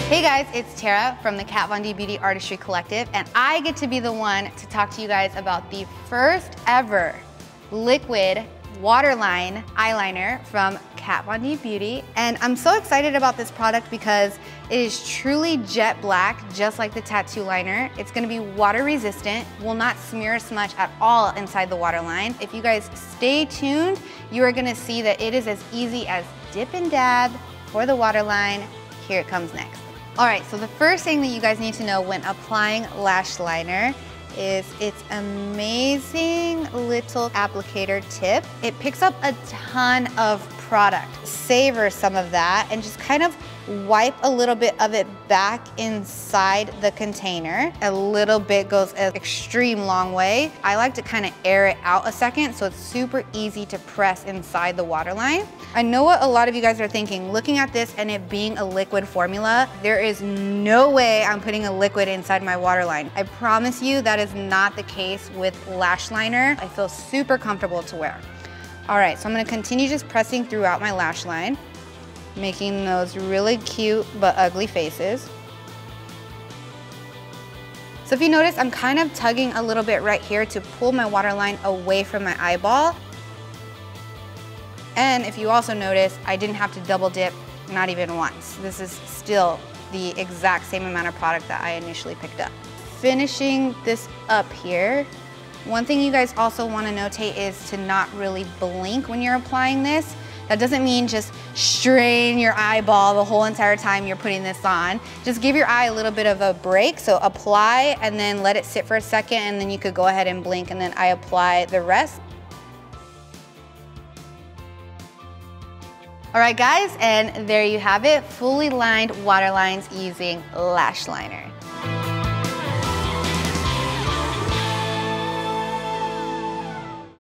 Hey guys, it's Tara from the Kat Von D Beauty Artistry Collective, and I get to be the one to talk to you guys about the first ever liquid waterline eyeliner from Kat Von D Beauty. And I'm so excited about this product because it is truly jet black, just like the tattoo liner. It's gonna be water resistant, will not smear smudge at all inside the waterline. If you guys stay tuned, you are gonna see that it is as easy as dip and dab for the waterline. Here it comes next. All right, so the first thing that you guys need to know when applying lash liner is its amazing little applicator tip. It picks up a ton of product. Savor some of that and just kind of wipe a little bit of it back inside the container. A little bit goes an extreme long way. I like to kind of air it out a second so it's super easy to press inside the waterline. I know what a lot of you guys are thinking. Looking at this and it being a liquid formula, there is no way I'm putting a liquid inside my waterline. I promise you that is not the case with lash liner. I feel super comfortable to wear. All right, so I'm gonna continue just pressing throughout my lash line, making those really cute but ugly faces. So if you notice, I'm kind of tugging a little bit right here to pull my waterline away from my eyeball. And if you also notice, I didn't have to double dip, not even once. This is still the exact same amount of product that I initially picked up. Finishing this up here, one thing you guys also want to notate is to not really blink when you're applying this. That doesn't mean just strain your eyeball the whole entire time you're putting this on. Just give your eye a little bit of a break. So apply and then let it sit for a second, and then you could go ahead and blink, and then I apply the rest. All right guys, and there you have it, fully lined waterlines using lash liner.